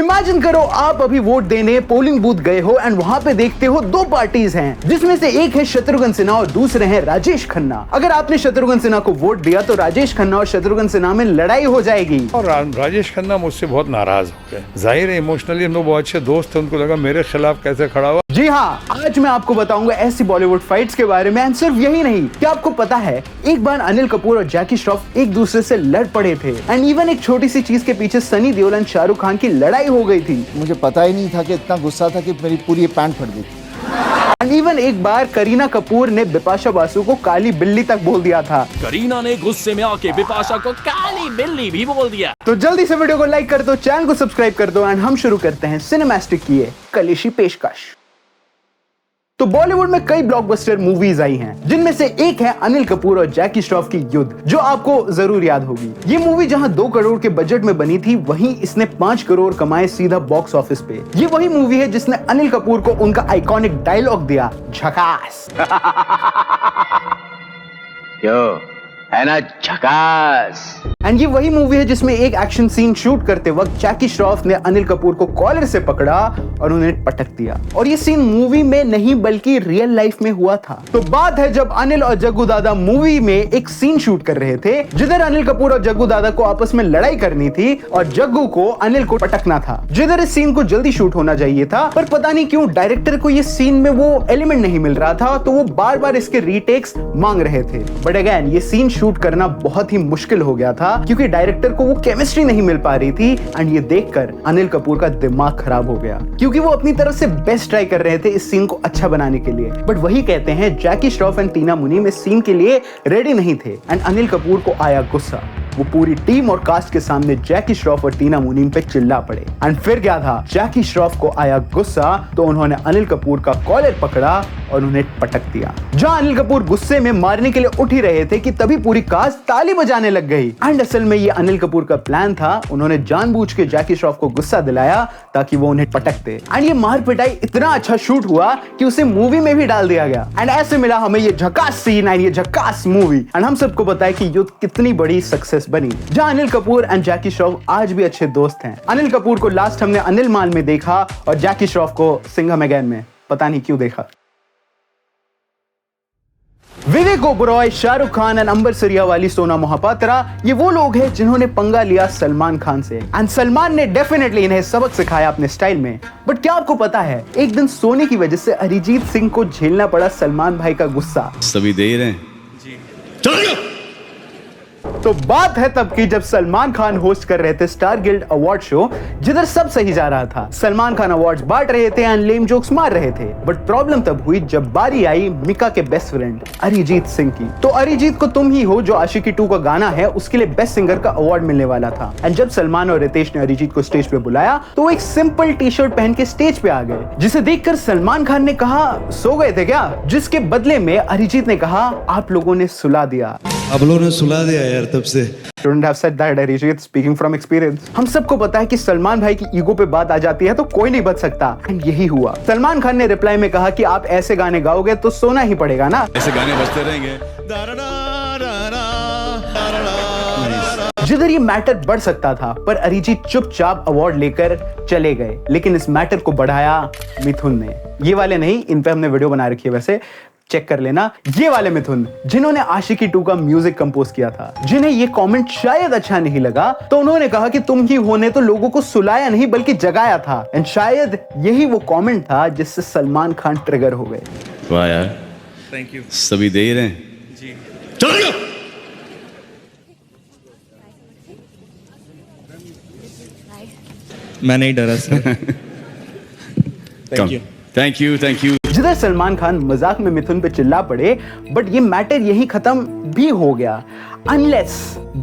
Imagine करो आप अभी वोट देने पोलिंग बूथ गए हो एंड वहाँ पे देखते हो दो पार्टीज हैं, जिसमें से एक है शत्रुघ्न सिन्हा और दूसरे हैं राजेश खन्ना। अगर आपने शत्रुघ्न सिन्हा को वोट दिया तो राजेश खन्ना और शत्रुघ्न सिन्हा में लड़ाई हो जाएगी। और राजेश खन्ना मुझसे बहुत नाराज हो गए। जाहिर है इमोशनली हम लोग बहुत अच्छे दोस्त थे, उनको लगा मेरे खिलाफ कैसे खड़ा हुआ। जी हाँ, आज मैं आपको बताऊंगा ऐसी बॉलीवुड फाइट्स के बारे में। एंड सिर्फ यही नहीं, क्या आपको पता है एक बार अनिल कपूर और जैकी श्रॉफ एक दूसरे से लड़ पड़े थे एंड इवन एक छोटी सी चीज के पीछे सनी देओल और शाहरुख खान की लड़ाई हो गई थी। मुझे पता ही नहीं था कि इतना गुस्सा था कि मेरी पूरी पैंट फट गई। एंड इवन एक बार करीना कपूर ने बिपाशा बासु को काली बिल्ली तक बोल दिया था। करीना ने गुस्से में आके बिपाशा को काली बिल्ली भी बोल दिया। तो जल्दी से वीडियो को लाइक कर दो, चैनल को सब्सक्राइब कर दो एंड हम शुरू करते हैं सिनेमैस्टिक की ये कलेशी पेशकश। तो बॉलीवुड में कई ब्लॉकबस्टर मूवीज आई हैं, जिनमें से एक है अनिल कपूर और जैकी श्रॉफ की युद्ध, जो आपको जरूर याद होगी। ये मूवी जहां 2 करोड़ के बजट में बनी थी, वहीं इसने 5 करोड़ कमाए सीधा बॉक्स ऑफिस पे। ये वही मूवी है जिसने अनिल कपूर को उनका आइकॉनिक डायलॉग दिया, झकास। क्यों है ना झकास। एंड ये वही मूवी है जिसमें एक एक्शन सीन शूट करते वक्त जैकी श्रॉफ ने अनिल कपूर को कॉलर से पकड़ा और उन्हें पटक दिया। और ये सीन मूवी में नहीं बल्कि रियल लाइफ में हुआ था। तो बात है जब अनिल और जग्गू दादा मूवी में एक सीन शूट कर रहे थे, जिधर अनिल कपूर और जग्गू दादा को आपस में लड़ाई करनी थी और जग्गू को अनिल को पटकना था, जिधर इस सीन को जल्दी शूट होना चाहिए था। पर पता नहीं क्यों डायरेक्टर को ये सीन में वो एलिमेंट नहीं मिल रहा था, तो वो बार बार इसके रीटेक्स मांग रहे थे। बट अगेन ये सीन शूट करना बहुत ही मुश्किल हो गया था, क्योंकि डायरेक्टर को वो केमिस्ट्री नहीं मिल पा रही थी। एंड ये देखकर अनिल कपूर का दिमाग खराब हो गया, क्योंकि वो अपनी तरफ से बेस्ट ट्राई कर रहे थे इस सीन को अच्छा बनाने के लिए। बट वही कहते हैं जैकी श्रॉफ एंड टीना मुनीम इस सीन के लिए रेडी नहीं थे एंड अनिल कपूर को आया गुस्सा। वो पूरी टीम और कास्ट के सामने जैकी श्रॉफ और टीना मुनीम पे चिल्ला पड़े। एंड फिर क्या था, जैकी श्रॉफ को आया गुस्सा तो उन्होंने अनिल कपूर का कॉलर पकड़ा और उन्हें पटक दिया। जहां अनिल कपूर गुस्से में मारने के लिए उठ ही रहे थे कि तभी पूरी कास्ट ताली बजाने लग गई। एंड असल में ये अनिल कपूर का प्लान था, उन्होंने जानबूझ के जैकी श्रॉफ को गुस्सा दिलाया ताकि वो उन्हें पटक दे। एंड ये मार पिटाई इतना अच्छा शूट हुआ कि उसे मूवी में भी डाल दिया गया। एंड ऐसे मिला हमें ये झकास सीन एंड ये झकास मूवी। एंड हम सबको पता है कि युद्ध कितनी बड़ी सक्सेस बनी, जहां अनिल कपूर एंड जैकी श्रॉफ आज भी अच्छे दोस्त हैं। अनिल कपूर को लास्ट हमने अनिल मान में देखा और जैकी श्रॉफ को सिंघम अगेन में, पता नहीं क्यों देखा। विवेक ओबरॉय, शाहरुख खान एंड अंबर सरियावाली, सोना मोहपात्रा, ये वो लोग हैं जिन्होंने पंगा लिया सलमान खान से। एंड सलमान ने डेफिनेटली इन्हें सबक सिखाया अपने स्टाइल में। बट क्या आपको पता है, एक दिन सोने की वजह से अरिजीत सिंह को झेलना पड़ा सलमान भाई का गुस्सा। सभी दे रहे हैं जी। तो बात है तब की जब सलमान खान होस्ट कर रहे थे स्टार गिल्ड अवार्ड शो, जिधर सब सही जा रहा था। सलमान खान अवार्ड्स बांट रहे थे एंड लेम जोक्स मार रहे थे। बट प्रॉब्लम तब हुई जब बारी आई मिका के बेस्ट फ्रेंड अरिजीत सिंह की। तो अरिजीत को तुम ही हो जो आशिकी 2 का गाना है, उसके लिए बेस्ट सिंगर का अवार्ड मिलने वाला था। एंड जब सलमान और रितेश ने अरिजीत को स्टेज पे बुलाया तो वो एक सिंपल टी शर्ट पहन के स्टेज पे आ गए, जिसे देखकर सलमान खान ने कहा सो गए थे क्या, जिसके बदले में अरिजीत ने कहा आप लोगों ने सुला दिया। आप लोगों ने सुला दिया यार तब से। Shouldn't have said that, Arijit, speaking from experience। हम सबको पता है कि सलमान भाई की ईगो पे बात आ जाती है तो कोई नहीं बच सकता। एंड यही हुआ। सलमान खान ने रिप्लाई में कहा कि आप ऐसे गाने गाओगे तो सोना ही पड़ेगा ना। ऐसे गाने बजते रहेंगे। जिधर ये मैटर बढ़ सकता था, पर अरिजीत चुपचाप अवार्ड लेकर चले गए। लेकिन इस मैटर को बढ़ाया मिथुन ने। ये वाले नहीं, इन पे हमने वीडियो बना रखी है, वैसे चेक कर लेना। ये वाले मिथुन जिन्होंने आशिकी 2 का म्यूजिक कंपोज किया था, जिन्हें ये कमेंट शायद अच्छा नहीं लगा, तो उन्होंने कहा कि तुम ही होने तो लोगों को सुलाया नहीं बल्कि जगाया था। एंड शायद यही वो कमेंट था जिससे सलमान खान ट्रिगर हो गए। वाह यार, थैंक यू। सभी दे रहे हैं जी। चलो मैं नहीं डरा सर। Thank you. जिधर सलमान खान मजाक में मिथुन पे चिल्ला पड़े, बट ये मैटर यही खत्म भी हो गया, अनलेस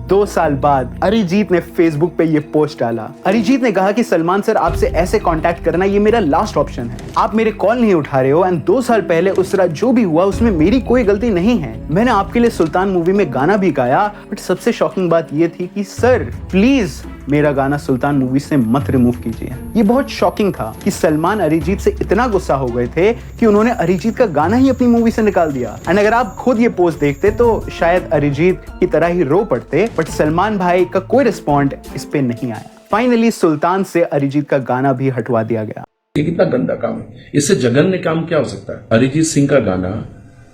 2 साल बाद अरिजीत ने फेसबुक पे ये पोस्ट डाला। अरिजीत ने कहा कि सलमान सर, आपसे ऐसे कांटेक्ट करना ये मेरा लास्ट ऑप्शन है। आप मेरे कॉल नहीं उठा रहे हो एंड 2 साल पहले उस रात जो भी हुआ उसमें मेरी कोई गलती नहीं है। मैंने आपके लिए सुल्तान मूवी में गाना भी गाया, बट सबसे शॉकिंग बात ये थी कि सर प्लीज मेरा गाना सुल्तान मूवी से मत रिमूव कीजिए। ये बहुत शॉकिंग था कि सलमान अरिजीत से इतना गुस्सा हो गए थे कि उन्होंने अरिजीत का गाना ही अपनी मूवी से निकाल दिया। एंड अगर आप खुद ये पोस्ट देखते तो शायद अरिजीत की तरह ही रो पड़ते, बट सलमान भाई का कोई रिस्पॉन्ड इस पे नहीं आया। फाइनली सुल्तान से अरिजीत का गाना भी हटवा दिया गया। ये कितना गंदा काम है, इससे जघन्य काम क्या हो सकता है। अरिजीत सिंह का गाना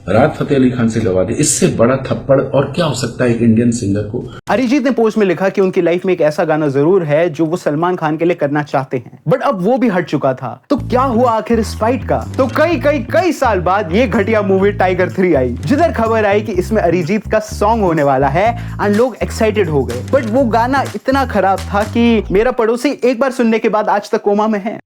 राहत फतेह अली खान से गवा दे, इससे बड़ा थप्पड़ और क्या हो सकता है एक इंडियन सिंगर को। अरिजीत ने पोस्ट में लिखा कि उनकी लाइफ में एक ऐसा गाना जरूर है जो वो सलमान खान के लिए करना चाहते हैं, बट अब वो भी हट चुका था। तो क्या हुआ आखिर इस फाइट का? तो कई साल बाद ये घटिया मूवी टाइगर 3 आई, जिधर खबर आई कि इसमें अरिजीत का सॉन्ग होने वाला है एंड लोग एक्साइटेड हो गए। बट वो गाना इतना खराब था कि मेरा पड़ोसी एक बार सुनने के बाद आज तक कोमा में है।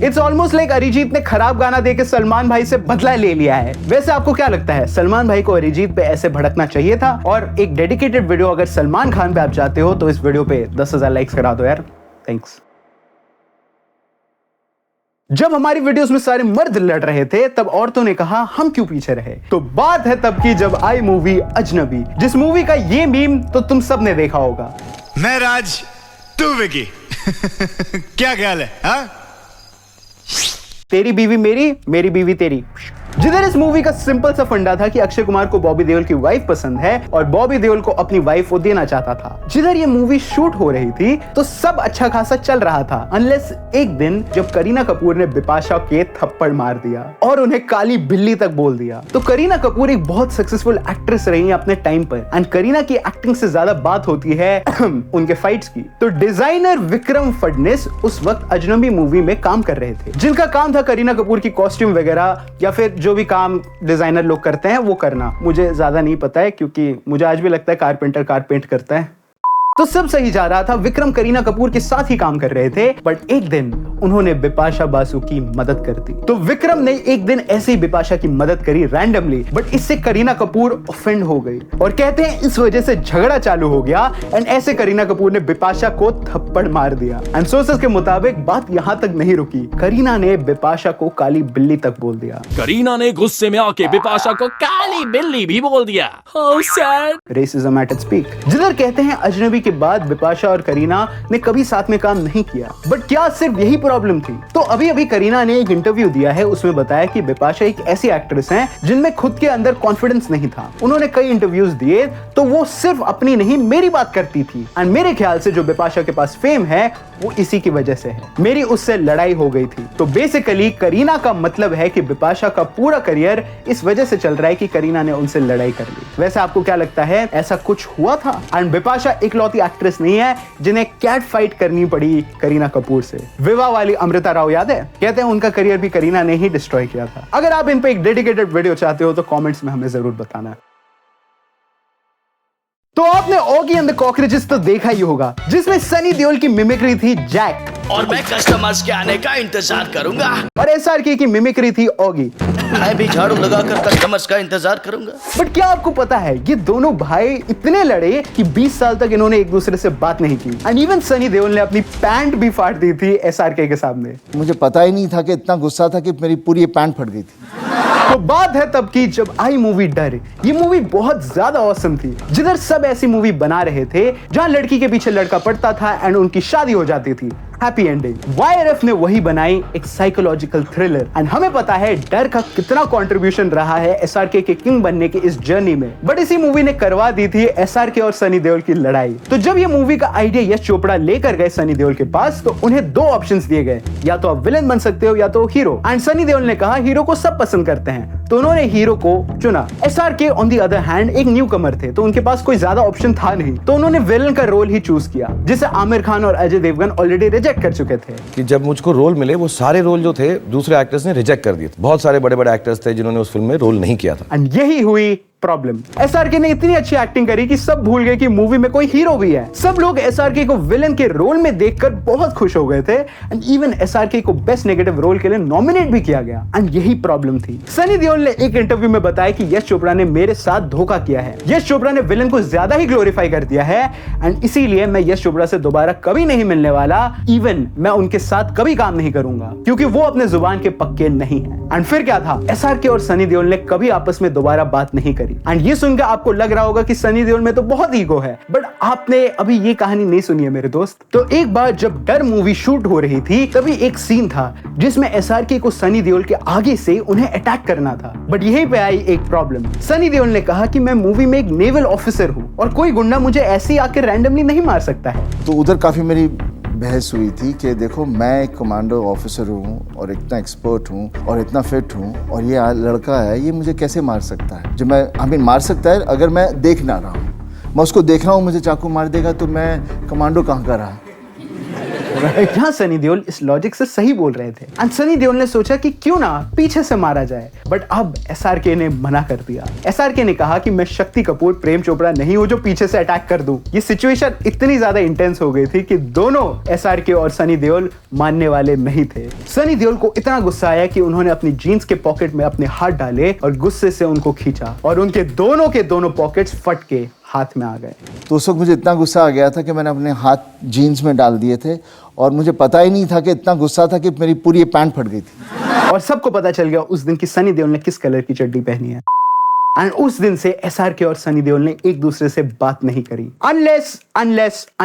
इट्स ऑलमोस्ट लाइक अरिजीत ने खराब गाना देके सलमान भाई से बदला ले लिया है। वैसे आपको क्या लगता है, सलमान भाई को अरिजीत पे ऐसे भड़कना चाहिए था? और एक डेडिकेटेड वीडियो अगर सलमान खान पे आप चाहते हो तो इस वीडियो पे 10,000 लाइक्स करा दो यार, थैंक्स। जब हमारी वीडियोस में सारे मर्द लड़ रहे थे तब औरतों ने कहा हम क्यों पीछे रहे। तो बात है तब की जब आई मूवी अजनबी, जिस मूवी का ये मीम तो तुम सब ने देखा होगा। मैं राज, तू विकी। क्या ख्याल है हा? तेरी बीवी मेरी, मेरी बीवी तेरी। जिधर इस मूवी का सिंपल सा फंडा था कि अक्षय कुमार को बॉबी देओल की वाइफ पसंद है और बॉबी देओल को अपनी वाइफ वो देना चाहता था। जिधर ये मूवी शूट हो रही थी तो सब अच्छा खासा चल रहा था, अनलेस एक दिन जब करीना कपूर ने बिपाशा के थप्पड़ मार दिया और उन्हें काली बिल्ली तक बोल दिया। तो करीना कपूर एक बहुत सक्सेसफुल एक्ट्रेस रही है अपने टाइम पर, एंड करीना की एक्टिंग से ज्यादा बात होती है उनके फाइट्स की। तो डिजाइनर विक्रम फडनिस उस वक्त अजनबी मूवी में काम कर रहे थे, जिनका काम था करीना कपूर की कॉस्ट्यूम वगैरह या फिर जो भी काम डिजाइनर लोग करते हैं वो करना। मुझे ज्यादा नहीं पता है क्योंकि मुझे आज भी लगता है कारपेंटर कारपेंट करता है। तो सब सही जा रहा था, विक्रम करीना कपूर के साथ ही काम कर रहे थे, बट एक दिन उन्होंने बिपाशा बासु की मदद कर दी। तो विक्रम ने एक दिन ऐसे ही बिपाशा की मदद करी रैंडमली, बट इससे करीना कपूर ऑफेंड हो गई और कहते हैं इस वजह से झगड़ा चालू हो गया एंड ऐसे करीना कपूर ने बिपाशा को थप्पड़ मार दिया। एंड सोर्सेस के मुताबिक बात यहाँ तक नहीं रुकी, करीना ने बिपाशा को काली बिल्ली तक बोल दिया। करीना ने गुस्से में आके बिपाशा को काली बिल्ली भी बोल दिया। How sad! Racism at its peak. जिधर कहते हैं अजनबी के बाद बिपाशा और करीना ने कभी साथ में काम नहीं किया, बट क्या सिर्फ यही प्रॉब्लम थी? तो अभी अभी करीना ने एक इंटरव्यू दिया है, उसमें बताया कि बिपाशा एक ऐसी एक्ट्रेस हैं जिनमें खुद के अंदर कॉन्फिडेंस नहीं था। उन्होंने कई इंटरव्यूज दिए तो वो सिर्फ अपनी नहीं मेरी बात करती थी, एंड मेरे ख्याल से जो बिपाशा के पास फेम है वो इसी की वजह से है। मेरी उससे लड़ाई हो गई थी। तो बेसिकली करीना का मतलब है कि बिपाशा का पूरा करियर इस वजह से चल रहा है कि करीना ने उनसे लड़ाई कर ली। वैसे आपको क्या लगता है, ऐसा कुछ हुआ था? एंड बिपाशा इकलौती एक्ट्रेस नहीं है जिन्हें कैट फाइट करनी पड़ी करीना कपूर से। विवाह वाली अमृता राव याद है? कहते हैं उनका करियर भी करीना ने ही डिस्ट्रॉय किया था। अगर आप इन पे एक डेडिकेटेड वीडियो चाहते हो तो कमेंट्स में हमें जरूर बताना। तो आपने ऑगी एंड द कॉकरोचेस तो देखा ही होगा, जिसमें सनी देओल की मिमिक्री थी जैक और मैं कस्टमर्स के आने का इंतजार करूंगा, और एसआरके की मिमिक्री थी ऑगी। मैं भी झाड़ू लगाकर कस्टमर्स का इंतजार करूंगा। बट क्या आपको पता है ये दोनों भाई इतने लड़े कि 20 साल तक इन्होंने एक दूसरे से बात नहीं की, एंड इवन सनी देओल ने अपनी पैंट भी फाड़ दी थी एसआरके के सामने। मुझे पता ही नहीं था कि इतना गुस्सा था कि मेरी पूरी पैंट फट गई थी। तो बात है तब की जब आई मूवी डर। ये मूवी बहुत ज्यादा ऑसम थी, जिधर सब ऐसी मूवी बना रहे थे जहां लड़की के पीछे लड़का पड़ता था एंड उनकी शादी हो जाती थी, हैप्पी एंडिंग। वाईआरएफ ने वही बनाई, एक साइकोलॉजिकल थ्रिलर, एंड हमें पता है डर का कितना कंट्रीब्यूशन रहा है एसआरके के किंग बनने की इस जर्नी में। बट इसी मूवी ने करवा दी थी एसआरके और सनी देओल की लड़ाई। तो जब ये मूवी का आइडिया यश चोपड़ा लेकर गए सनी देओल के पास, तो उन्हें दो ऑप्शंस दिए गए, या तो आप विलन बन सकते हो या तो हीरो। एंड सनी देओल ने कहा हीरो को सब पसंद करते हैं, तो उन्होंने हीरो को चुना। SRK on the other hand एक न्यू कमर थे, तो उनके पास कोई ज्यादा ऑप्शन था नहीं, तो उन्होंने विलन का रोल ही चूज किया, जिसे आमिर खान और अजय देवगन ऑलरेडी रिजेक्ट कर चुके थे। कि जब मुझको रोल मिले वो सारे रोल जो थे दूसरे एक्टर्स ने रिजेक्ट कर दिए। बहुत सारे बड़े बड़े एक्टर्स थे जिन्होंने उस फिल्म में रोल नहीं किया था। एंड यही हुई प्रॉब्लम। एसआरके ने इतनी अच्छी एक्टिंग करी कि सब भूल गए कि मूवी में कोई हीरो भी है। सब लोग एसआरके को विलन के रोल में देखकर बहुत खुश हो गए थे, एंड इवन एसआरके को बेस्ट नेगेटिव रोल के लिए नॉमिनेट भी किया गया। एंड यही प्रॉब्लम थी। सनी देओल ने एक इंटरव्यू में बताया कि यश चोपड़ा ने मेरे साथ धोखा किया है। यश चोपड़ा ने विलन को ज्यादा ही ग्लोरीफाई कर दिया है, एंड इसीलिए मैं यश चोपड़ा से दोबारा कभी नहीं मिलने वाला। इवन मैं उनके साथ कभी काम नहीं करूंगा, क्योंकि वो अपने जुबान के पक्के नहीं है। एंड फिर क्या था, एसआरके और सनी देओल ने कभी आपस में दोबारा बात नहीं करी। थी। एंड ये सुनकर आपको लग रहा होगा कि सनी देओल में तो बहुत ईगो है, बट आपने अभी ये कहानी नहीं सुनी है मेरे दोस्त। तो एक बार जब डर मूवी शूट हो रही थी तभी एक सीन था जिसमें एसआरके को सनी देओल के आगे से उन्हें अटैक करना था। बट यहीं पे आई एक प्रॉब्लम। सनी देओल ने कहा कि मैं मूवी में एक नेवल ऑफिसर हूँ और कोई गुंडा मुझे ऐसे ही आकर रैंडमली नहीं मार सकता है। तो उधर काफ़ी मेरी बहस हुई थी कि देखो मैं एक कमांडो ऑफिसर हूँ और इतना एक्सपर्ट हूँ और इतना फिट हूँ और ये लड़का है, ये मुझे कैसे मार सकता है। जो मैं मार सकता है अगर मैं देख ना रहा हूँ, मैं उसको देख रहा हूँ मुझे चाकू मार देगा तो मैं कमांडो कहाँ का रहा। यहाँ सनी देओल इस लॉजिक से सही बोल रहे थे एंड सनी देओल ने सोचा कि क्यों ना पीछे से मारा जाए, बट अब एसआरके ने मना कर दिया। एसआरके ने कहा कि मैं शक्ति कपूर प्रेम चोपड़ा नहीं हूं जो पीछे से अटैक कर दूं। ये सिचुएशन इतनी ज्यादा इंटेंस हो गई थी कि दोनों एसआरके और सनी देओल मानने वाले नहीं थे। सनी देओल को इतना गुस्सा आया कि उन्होंने अपनी जीन्स के पॉकेट में अपने हाथ डाले और गुस्से से उनको खींचा और उनके दोनों पॉकेट्स फट के हाथ में आ गए। तो उस वक्त मुझे इतना गुस्सा आ गया था कि मैंने अपने हाथ जीन्स में डाल दिए थे और मुझे पता ही नहीं था कि इतना गुस्सा था कि मेरी पूरी ये पैंट फट गई थी। और सबको पता चल गया उस दिन कि सनी देओल ने किस कलर की चड्डी पहनी है। एंड उस दिन से एसआरके और सनी देओल ने एक दूसरे से बात नहीं करी अनलेस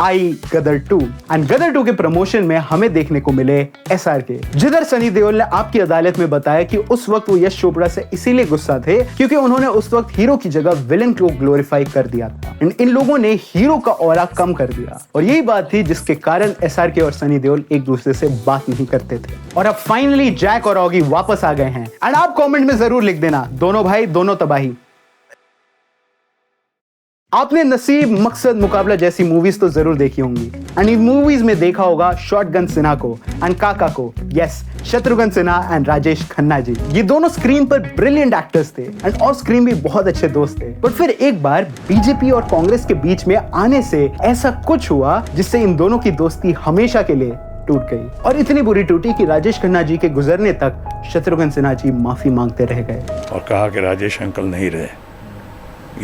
आई गदर 2। एंड गदर 2 के प्रमोशन में हमें देखने को मिले एसआरके, जिधर सनी देओल ने आपकी अदालत में बताया कि उस वक्त वो यश चोपड़ा से इसीलिए गुस्सा थे क्योंकि उन्होंने उस वक्त हीरो की जगह विलन को ग्लोरीफाई कर दिया था। इन लोगों ने हीरो का ऑरा कम कर दिया और यही बात थी जिसके कारण एसआरके और सनी देओल एक दूसरे से बात नहीं करते थे। और अब फाइनली जैक और ऑगी वापस आ गए हैं। एंड आप कमेंट में जरूर लिख देना, दोनों भाई दोनों तबाही। आपने नसीब मकसद मुकाबला जैसी मूवीज तो जरूर देखी होंगी एंड इन मूवीज में देखा होगा शॉटगन सिन्हा को एंड काका को, यस शत्रुघ्न सिन्हा एंड राजेश खन्ना जी। ये दोनों स्क्रीन पर ब्रिलियंट एक्टर्स थे एंड ऑफ स्क्रीन भी बहुत अच्छे दोस्त थे। बट फिर एक बार बीजेपी और कांग्रेस के बीच में आने से ऐसा कुछ हुआ जिससे इन दोनों की दोस्ती हमेशा के लिए टूट गई और इतनी बुरी टूटी कि राजेश खन्ना जी के गुजरने तक शत्रुघ्न सिन्हा जी माफी मांगते रह गए और कहा कि राजेश अंकल नहीं रहे।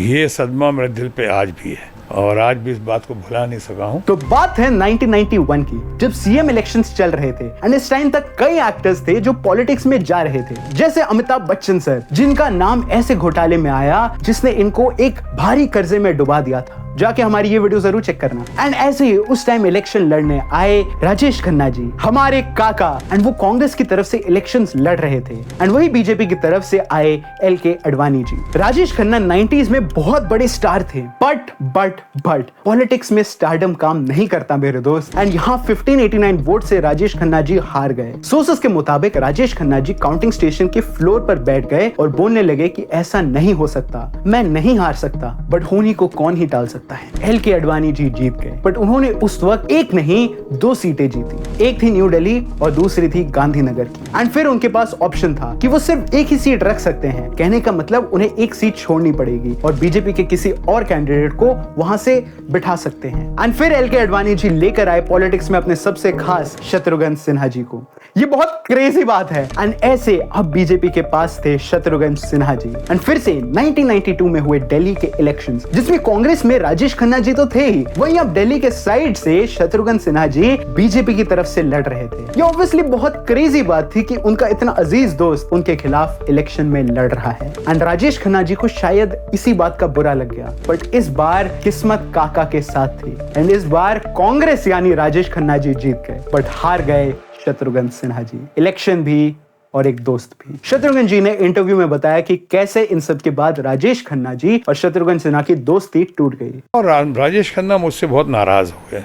ये सदमा मेरे दिल पे आज भी है और आज भी इस बात को भुला नहीं सका हूँ। तो बात है 1991 की, जब सीएम इलेक्शंस चल रहे थे एंड इस टाइम तक कई एक्टर्स थे जो पॉलिटिक्स में जा रहे थे, जैसे अमिताभ बच्चन सर, जिनका नाम ऐसे घोटाले में आया जिसने इनको एक भारी कर्जे में डुबा दिया था। जाके हमारी ये वीडियो जरूर चेक करना। एंड ऐसे ही उस टाइम इलेक्शन लड़ने आए राजेश खन्ना जी, हमारे काका, एंड वो कांग्रेस की तरफ से इलेक्शंस लड़ रहे थे एंड वही बीजेपी की तरफ से आए एलके अडवाणी जी। राजेश खन्ना 90s में बहुत बड़े स्टार थे, बट पॉलिटिक्स में स्टारडम काम नहीं करता मेरे दोस्त। एंड यहाँ 1589 वोट से राजेश खन्ना जी हार गए। सोर्सेस के मुताबिक राजेश खन्ना जी काउंटिंग स्टेशन के फ्लोर पर बैठ गए और बोलने लगे कि ऐसा नहीं हो सकता, मैं नहीं हार सकता, बट होनी को कौन ही टाल सकता है। एलके अडवाणी जी जीत गए, बट उन्होंने उस वक्त एक नहीं 2 सीटें जीती। एक थी न्यू दिल्ली और दूसरी थी गांधीनगर की। एंड फिर उनके पास ऑप्शन था कि वो सिर्फ एक ही सीट रख सकते हैं, कहने का मतलब उन्हें एक सीट छोड़नी पड़ेगी और बीजेपी के किसी और कैंडिडेट को वहां से बिठा सकते हैं। एंड फिर एलके अडवाणी जी लेकर आए पॉलिटिक्स में अपने सबसे खास शत्रुघ्न सिन्हा जी को। ये बहुत क्रेजी बात है। एंड ऐसे अब बीजेपी के पास थे शत्रुघ्न सिन्हा जी। एंड फिर से 1992 में हुए दिल्ली के इलेक्शंस, जिसमें कांग्रेस में राजेश खन्ना जी तो थे ही, वहीं अब दिल्ली के साइड से शत्रुघ्न सिन्हा जी बीजेपी की तरफ से लड़ रहे थे। ये ऑब्वियसली बहुत क्रेजी बात थी कि उनका इतना अजीज दोस्त उनके खिलाफ इलेक्शन में लड़ रहा है। एंड राजेश खन्ना जी को शायद इसी बात का बुरा लग गया, बट इस बार किस्मत काका के साथ थी एंड इस बार कांग्रेस यानी राजेश खन्ना जी जीत गए, बट हार गए शत्रुघ्न सिन्हा जी, इलेक्शन भी और एक दोस्त भी। शत्रुघ्न जी ने इंटरव्यू में बताया कि कैसे इन सब के बाद राजेश खन्ना जी और शत्रुघ्न सिन्हा की दोस्ती टूट गई। और राजेश खन्ना मुझसे बहुत नाराज हो गए।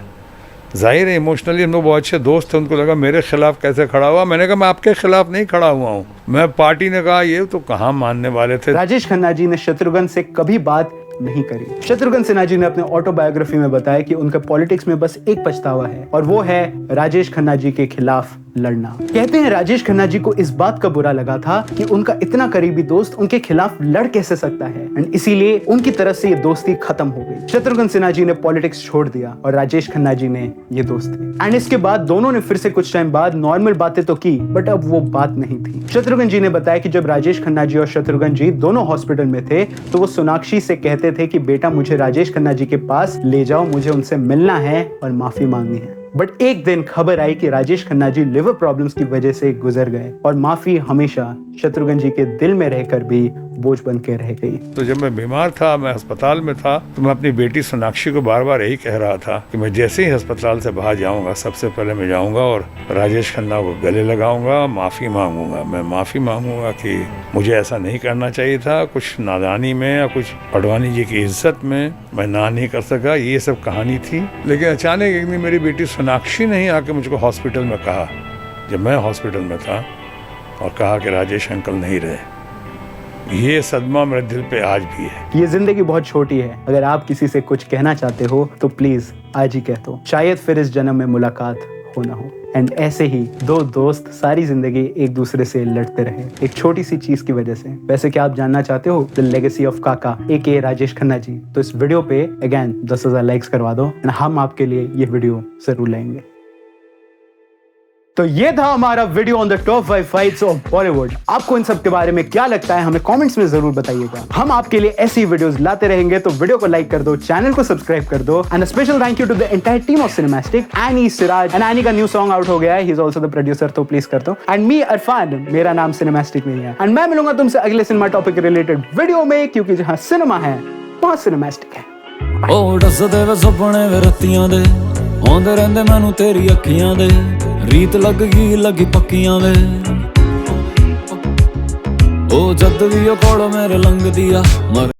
जाहिर है इमोशनली हम लोग बहुत अच्छे दोस्त थे, उनको लगा मेरे खिलाफ कैसे खड़ा हुआ। मैंने कहा मैं आपके खिलाफ नहीं खड़ा हुआ हूँ, मैं पार्टी ने कहा ये तो कहाँ मानने वाले थे। राजेश खन्ना जी ने शत्रुघ्न से कभी बात नहीं करी। शत्रुघ्न सिन्हा जी ने अपने ऑटोबायोग्राफी में बताया कि उनका पॉलिटिक्स में बस एक पछतावा है और वो है राजेश खन्ना जी के खिलाफ लड़ना। कहते हैं राजेश खन्ना जी को इस बात का बुरा लगा था कि उनका इतना करीबी दोस्त उनके खिलाफ लड़ कैसे सकता है एंड इसीलिए उनकी तरफ से ये दोस्ती खत्म हो गई। शत्रुघ्न सिन्हा जी ने पॉलिटिक्स छोड़ दिया और राजेश खन्ना जी ने ये दोस्ती। एंड इसके बाद दोनों ने फिर से कुछ टाइम बाद नॉर्मल बातें तो की, बट अब वो बात नहीं थी। शत्रुघ्न जी ने बताया कि जब राजेश खन्ना जी और शत्रुघ्न जी दोनों हॉस्पिटल में थे तो वो सोनाक्षी से कहते थे कि बेटा मुझे राजेश खन्ना जी के पास ले जाओ, मुझे उनसे मिलना है और माफी मांगनी है। बट एक दिन खबर आई कि राजेश खन्ना जी लिवर प्रॉब्लम्स की वजह से गुजर गए और माफी हमेशा शत्रुघ्न जी के दिल में रहकर भी बोझ बन के रह गई। तो जब मैं बीमार था, मैं अस्पताल में था, तो मैं अपनी बेटी सोनाक्षी को बार बार यही कह रहा था कि मैं जैसे ही अस्पताल से बाहर जाऊंगा, सबसे पहले मैं जाऊंगा और राजेश खन्ना को गले लगाऊंगा, माफी मांगूंगा। मैं माफी मांगूंगा कि मुझे ऐसा नहीं करना चाहिए था, कुछ नादानी में या कुछ अडवाणी जी की इज्जत में मैं ना नहीं कर सका, ये सब कहानी थी। लेकिन अचानक एक दिन मेरी बेटी सोनाक्षी ने ही आके मुझको हॉस्पिटल में कहा, जब मैं हॉस्पिटल में था, और कहा कि राजेश अंकल नहीं रहे। ये सदमा मेरे दिल पे आज भी है। ये जिंदगी बहुत छोटी है, अगर आप किसी से कुछ कहना चाहते हो तो प्लीज आज ही कह दो, शायद फिर इस जन्म में मुलाकात हो ना हो। एंड ऐसे ही दो दोस्त सारी जिंदगी एक दूसरे से लड़ते रहे, एक छोटी सी चीज की वजह से। वैसे क्या आप जानना चाहते हो द लेगेसी ऑफ काका AK राजेश खन्ना जी? तो इस वीडियो पे अगेन 10,000 लाइक्स करवा दो एंड हम आपके लिए ये वीडियो जरूर लाएंगे। तो ये था हमारा video on the top 5 fights of Bollywood. आपको इन सब के बारे में क्या लगता है हमें कमेंट्स में जरूर बताइएगा। हम आपके लिए ऐसी वीडियोस लाते रहेंगे, तो वीडियो को लाइक कर दो, चैनल को सब्सक्राइब कर दो। And special thank you to the entire team of Cinemastic, Annie Siraj. And Annie का न्यू सॉन्ग आउट हो गया है, he is also the producer, तो प्लीज कर दो। एंड मी अरफान, मेरा नाम सिनेमैस्टिक नहीं है। एंड मैं मिलूंगा तुमसे अगले सिनेमा टॉपिक रिलेटेड वीडियो में, क्योंकि जहां सिनेमा है वहां सिनेमैस्टिक है। ओ डसदे वे सुपने वे रत्तियां दे, आंदे रहंदे मैनू तेरी अखियां दे, रीत लगी पक्कियां वे। ओ जद भी ओ कोल मेरे लंघदी आ